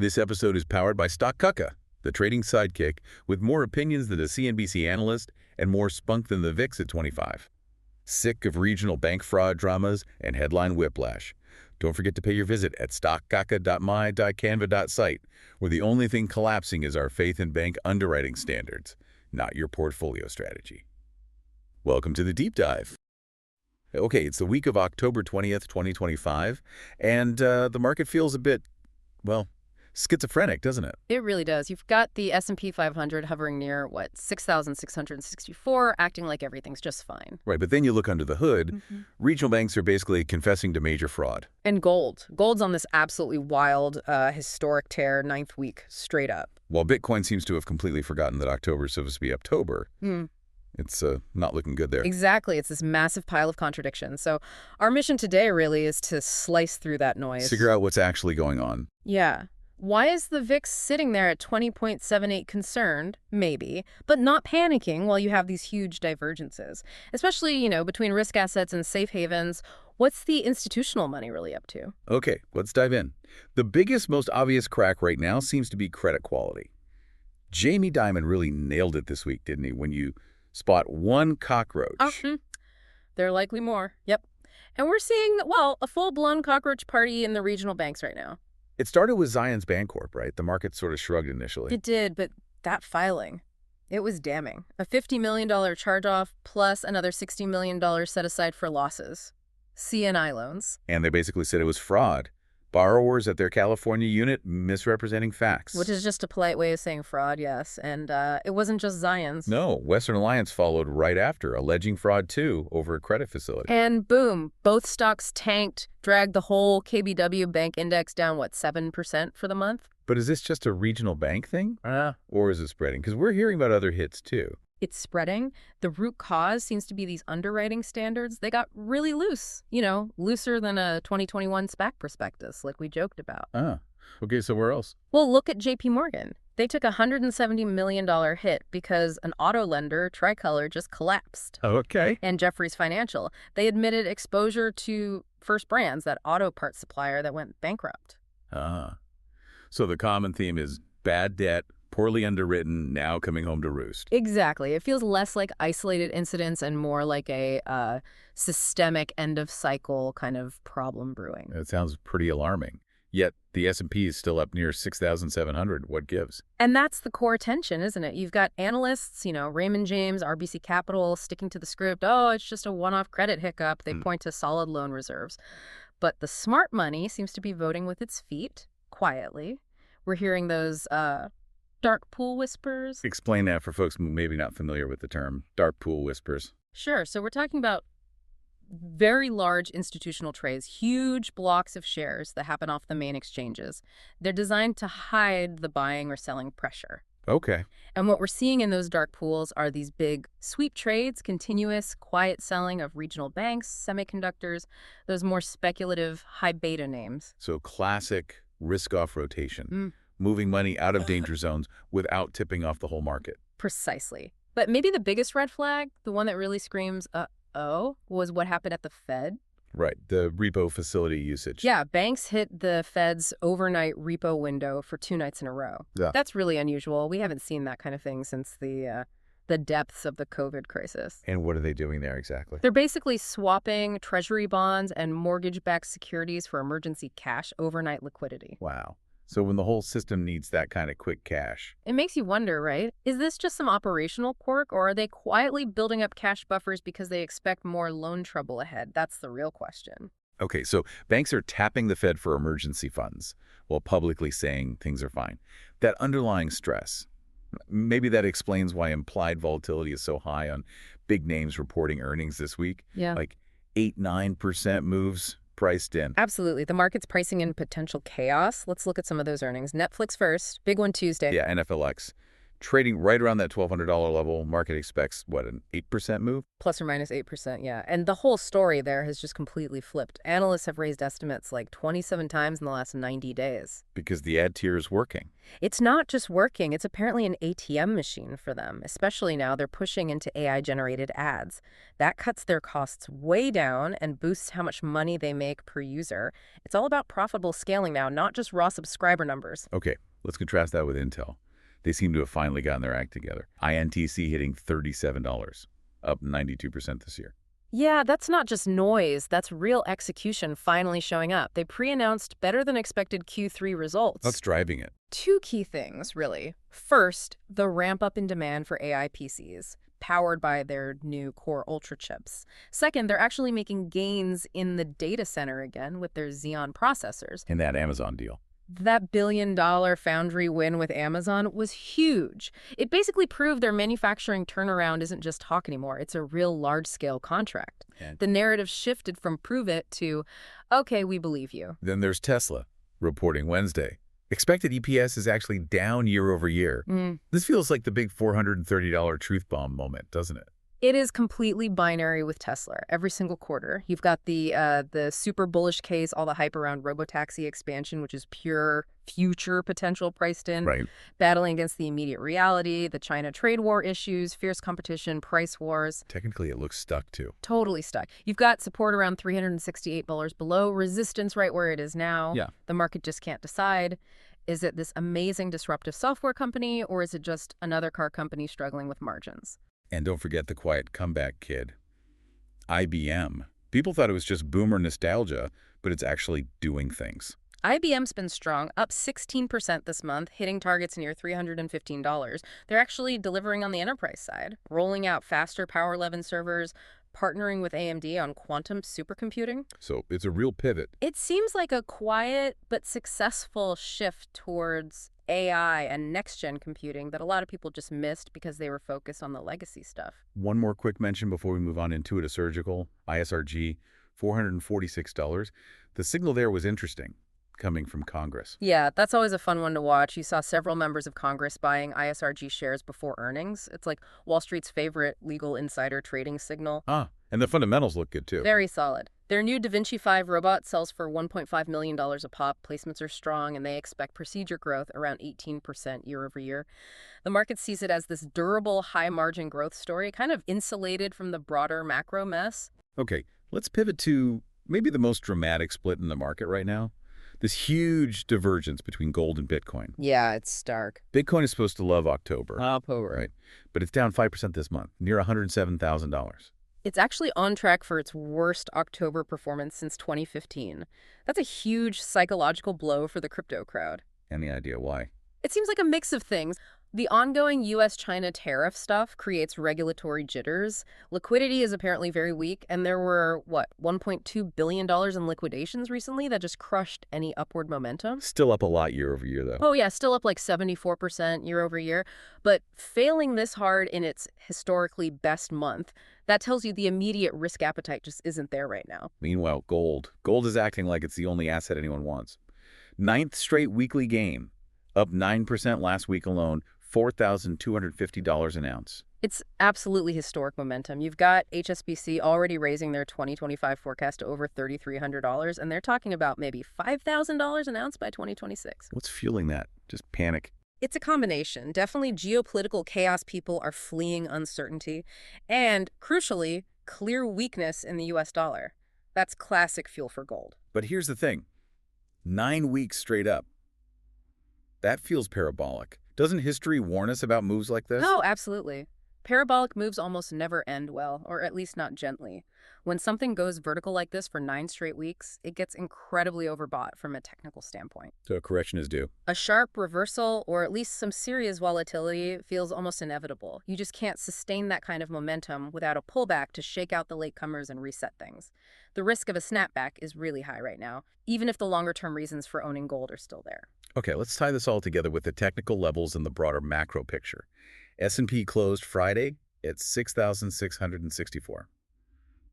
This episode is powered by Kaka, the trading sidekick with more opinions than a CNBC analyst and more spunk than the VIX at 25. Sick of regional bank fraud dramas and headline whiplash? Don't forget to pay your visit at stockkaka.my.canva.site, where the only thing collapsing is our faith in bank underwriting standards, not your portfolio strategy. Welcome to the deep dive. Okay, it's the week of October 20th, 2025, and the market feels a bit, well, schizophrenic, doesn't it? It really does. You've got the S&P 500 hovering near, 6,664, acting like everything's just fine. Right, but then you look under the hood, regional banks are basically confessing to major fraud. And gold. Gold's on this absolutely wild, historic tear, 9th week, straight up. While Bitcoin seems to have completely forgotten that October is supposed to be Uptober. It's not looking good there. Exactly. It's this massive pile of contradictions. So our mission today really is to slice through that noise. Figure out what's actually going on. Yeah. Why is the VIX sitting there at 20.78 concerned? Maybe, but not panicking while you have these huge divergences, especially, between risk assets and safe havens. What's the institutional money really up to? Okay, let's dive in. The biggest, most obvious crack right now seems to be credit quality. Jamie Dimon really nailed it this week, didn't he, when you spot one cockroach? There are likely more. Yep. And we're seeing, a full-blown cockroach party in the regional banks right now. It started with Zions Bancorp, right? The market sort of shrugged initially. It did, but that filing, it was damning. A $50 million charge-off plus another $60 million set aside for losses. C&I loans. And they basically said it was fraud. Borrowers at their California unit misrepresenting facts. Which is just a polite way of saying fraud, yes. And it wasn't just Zions. No, Western Alliance followed right after, alleging fraud too over a credit facility. And boom, both stocks tanked, dragged the whole KBW bank index down, 7% for the month? But is this just a regional bank thing? Or is it spreading? Because we're hearing about other hits too. It's spreading. The root cause seems to be these underwriting standards. They got really loose, looser than a 2021 SPAC prospectus, like we joked about. Okay, so where else? Well, look at JP Morgan. They took a $170 million hit because an auto lender, Tricolor, just collapsed. Okay. And Jefferies Financial. They admitted exposure to First Brands, that auto parts supplier that went bankrupt. So the common theme is bad debt, poorly underwritten, now coming home to roost. Exactly. It feels less like isolated incidents and more like a systemic end-of-cycle kind of problem brewing. It sounds pretty alarming. Yet the S&P is still up near 6,700. What gives? And that's the core tension, isn't it? You've got analysts, Raymond James, RBC Capital, sticking to the script. Oh, it's just a one-off credit hiccup. They point to solid loan reserves. But the smart money seems to be voting with its feet, quietly. We're hearing those dark pool whispers. Explain that for folks maybe not familiar with the term, dark pool whispers. Sure. So we're talking about very large institutional trades, huge blocks of shares that happen off the main exchanges. They're designed to hide the buying or selling pressure. Okay. And what we're seeing in those dark pools are these big sweep trades, continuous, quiet selling of regional banks, semiconductors, those more speculative, high beta names. So classic risk-off rotation. Moving money out of danger zones without tipping off the whole market. Precisely. But maybe the biggest red flag, the one that really screams, uh-oh, was what happened at the Fed. Right, the repo facility usage. Yeah, banks hit the Fed's overnight repo window for 2 nights in a row. Yeah. That's really unusual. We haven't seen that kind of thing since the depths of the COVID crisis. And what are they doing there exactly? They're basically swapping treasury bonds and mortgage-backed securities for emergency cash overnight liquidity. Wow. So when the whole system needs that kind of quick cash. It makes you wonder, right? Is this just some operational quirk, or are they quietly building up cash buffers because they expect more loan trouble ahead? That's the real question. Okay, so banks are tapping the Fed for emergency funds while publicly saying things are fine. That underlying stress, maybe that explains why implied volatility is so high on big names reporting earnings this week. Yeah. Like 8-9% moves priced in. Absolutely. The market's pricing in potential chaos. Let's look at some of those earnings. Netflix first. Big one Tuesday. Yeah, NFLX. Trading right around that $1,200 level. Market expects, an 8% move? Plus or minus 8%, yeah. And the whole story there has just completely flipped. Analysts have raised estimates like 27 times in the last 90 days. Because the ad tier is working. It's not just working, it's apparently an ATM machine for them, especially now they're pushing into AI-generated ads. That cuts their costs way down and boosts how much money they make per user. It's all about profitable scaling now, not just raw subscriber numbers. Okay, let's contrast that with Intel. They seem to have finally gotten their act together. INTC hitting $37, up 92% this year. Yeah, that's not just noise, that's real execution finally showing up. They pre-announced better than expected Q3 results. What's driving it? Two key things, really. First, the ramp up in demand for AI PCs, powered by their new Core Ultra chips. Second, they're actually making gains in the data center again with their Xeon processors. In that Amazon deal. That billion-dollar foundry win with Amazon was huge. It basically proved their manufacturing turnaround isn't just talk anymore. It's a real large-scale contract. And The narrative shifted from prove it to, okay, we believe you. then there's Tesla, reporting Wednesday. Expected EPS is actually down year over year. This feels like the big $430 truth bomb moment, doesn't it? It is completely binary with Tesla every single quarter. You've got the super bullish case, all the hype around robotaxi expansion, which is pure future potential priced in, Right. battling against the immediate reality, the China trade war issues, fierce competition, price wars. Technically, it looks stuck too. Totally stuck. You've got support around $368 below, resistance right where it is now. Yeah. The market just can't decide. Is it this amazing disruptive software company, or is it just another car company struggling with margins? And don't forget the quiet comeback kid. IBM. People thought it was just boomer nostalgia, but it's actually doing things. IBM's been strong, up 16% this month, hitting targets near $315. They're actually delivering on the enterprise side, rolling out faster Power 11 servers, partnering with AMD on quantum supercomputing. So it's a real pivot. It seems like a quiet but successful shift towards AI and next-gen computing that a lot of people just missed because they were focused on the legacy stuff. One more quick mention before we move on. Intuitive Surgical, ISRG, $446. The signal there was interesting, coming from Congress. Yeah, that's always a fun one to watch. You saw several members of Congress buying ISRG shares before earnings. It's like Wall Street's favorite legal insider trading signal. And the fundamentals look good too. Very solid. Their new Da Vinci 5 robot sells for $1.5 million a pop. Placements are strong, and they expect procedure growth around 18% year over year. The market sees it as this durable, high-margin growth story, kind of insulated from the broader macro mess. Okay, let's pivot to maybe the most dramatic split in the market right now. This huge divergence between gold and Bitcoin. Yeah, it's stark. Bitcoin is supposed to love October, Uptober. right? But it's down 5% this month, near $107,000. It's actually on track for its worst October performance since 2015. That's a huge psychological blow for the crypto crowd. Any idea why? It seems like a mix of things. The ongoing US-China tariff stuff creates regulatory jitters. Liquidity is apparently very weak, and there were, $1.2 billion in liquidations recently that just crushed any upward momentum. Still up a lot year over year, though. Oh yeah, still up like 74% year over year. But failing this hard in its historically best month, that tells you the immediate risk appetite just isn't there right now. Meanwhile, gold. Gold is acting like it's the only asset anyone wants. Ninth straight weekly gain, up 9% last week alone, $4,250 an ounce. It's absolutely historic momentum. You've got HSBC already raising their 2025 forecast to over $3,300, and they're talking about maybe $5,000 an ounce by 2026. What's fueling that? Just panic. It's a combination. Definitely geopolitical chaos. People are fleeing uncertainty. And, crucially, clear weakness in the US dollar. That's classic fuel for gold. But here's the thing. 9 weeks straight up. That feels parabolic. Doesn't history warn us about moves like this? Oh, absolutely. Parabolic moves almost never end well, or at least not gently. When something goes vertical like this for 9 straight weeks, it gets incredibly overbought from a technical standpoint. So a correction is due. A sharp reversal, or at least some serious volatility, feels almost inevitable. You just can't sustain that kind of momentum without a pullback to shake out the latecomers and reset things. The risk of a snapback is really high right now, even if the longer-term reasons for owning gold are still there. Okay, let's tie this all together with the technical levels and the broader macro picture. S&P closed Friday at 6,664.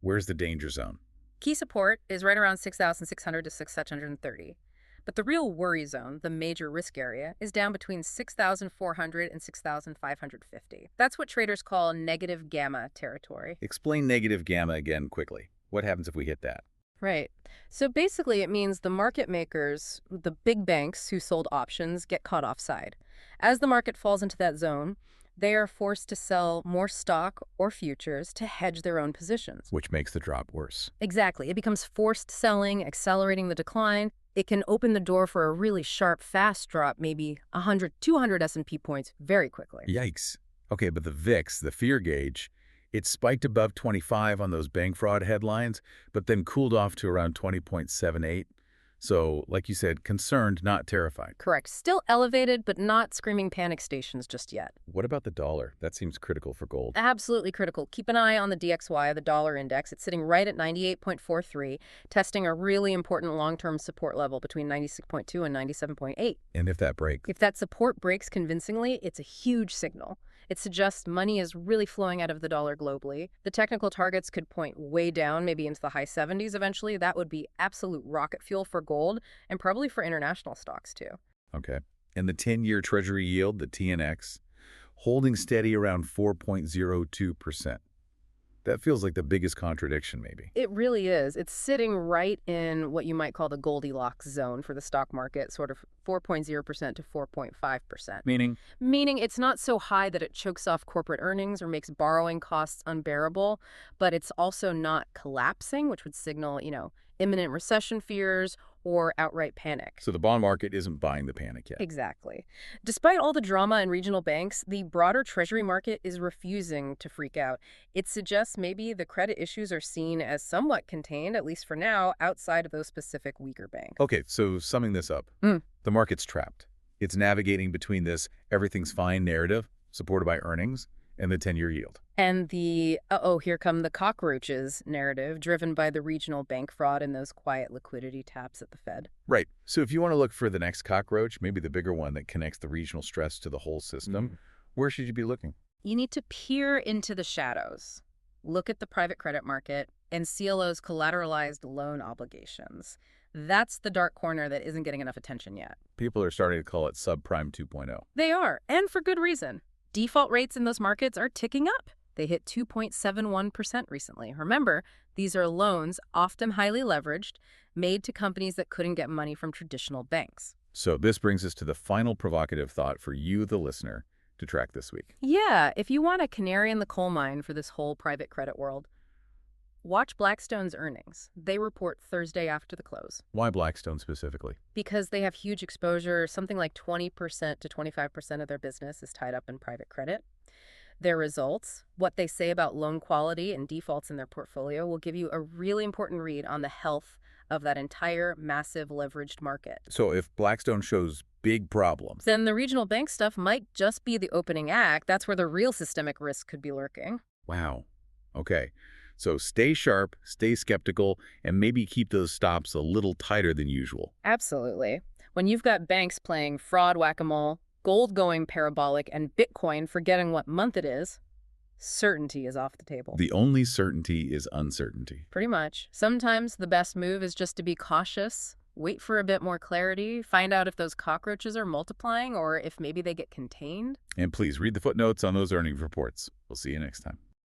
Where's the danger zone? Key support is right around 6,600 to 6,630. But the real worry zone, the major risk area, is down between 6,400 and 6,550. That's what traders call negative gamma territory. Explain negative gamma again quickly. What happens if we hit that? Right. So basically, it means the market makers, the big banks who sold options, get caught offside. As the market falls into that zone, they are forced to sell more stock or futures to hedge their own positions. Which makes the drop worse. Exactly. It becomes forced selling, accelerating the decline. It can open the door for a really sharp, fast drop, maybe 100, 200 S&P points very quickly. Yikes. Okay, but the VIX, the fear gauge, it spiked above 25 on those bank fraud headlines, but then cooled off to around 20.78. So, like you said, concerned, not terrified. Correct. Still elevated, but not screaming panic stations just yet. What about the dollar? That seems critical for gold. Absolutely critical. Keep an eye on the DXY, the dollar index. It's sitting right at 98.43, testing a really important long-term support level between 96.2 and 97.8. And if that breaks? If that support breaks convincingly, it's a huge signal. It suggests money is really flowing out of the dollar globally. The technical targets could point way down, maybe into the high 70s eventually. That would be absolute rocket fuel for gold and probably for international stocks too. Okay. And the 10-year Treasury yield, the TNX, holding steady around 4.02%. That feels like the biggest contradiction, maybe. It really is. It's sitting right in what you might call the Goldilocks zone for the stock market, sort of 4.0% to 4.5%. Meaning it's not so high that it chokes off corporate earnings or makes borrowing costs unbearable, but it's also not collapsing, which would signal, imminent recession fears or outright panic. So the bond market isn't buying the panic yet. Exactly. Despite all the drama in regional banks, the broader Treasury market is refusing to freak out. It suggests maybe the credit issues are seen as somewhat contained, at least for now, outside of those specific weaker banks. Okay, so summing this up, the market's trapped. It's navigating between this everything's fine narrative, supported by earnings, and the 10-year yield. And the, uh-oh, here come the cockroaches narrative, driven by the regional bank fraud and those quiet liquidity taps at the Fed. Right. So if you want to look for the next cockroach, maybe the bigger one that connects the regional stress to the whole system, where should you be looking? You need to peer into the shadows. Look at the private credit market and CLO's collateralized loan obligations. That's the dark corner that isn't getting enough attention yet. People are starting to call it subprime 2.0. They are, and for good reason. Default rates in those markets are ticking up. They hit 2.71% recently. Remember, these are loans, often highly leveraged, made to companies that couldn't get money from traditional banks. So this brings us to the final provocative thought for you, the listener, to track this week. Yeah, if you want a canary in the coal mine for this whole private credit world, watch Blackstone's earnings. They report Thursday after the close. Why Blackstone specifically? Because they have huge exposure. Something like 20% to 25% of their business is tied up in private credit. Their results, what they say about loan quality and defaults in their portfolio, will give you a really important read on the health of that entire massive leveraged market. So if Blackstone shows big problems, then the regional bank stuff might just be the opening act. That's where the real systemic risk could be lurking. Wow. Okay. So stay sharp, stay skeptical, and maybe keep those stops a little tighter than usual. Absolutely. When you've got banks playing fraud whack-a-mole, gold going parabolic, and Bitcoin forgetting what month it is, certainty is off the table. The only certainty is uncertainty. Pretty much. Sometimes the best move is just to be cautious, wait for a bit more clarity, find out if those cockroaches are multiplying or if maybe they get contained. And please read the footnotes on those earnings reports. We'll see you next time.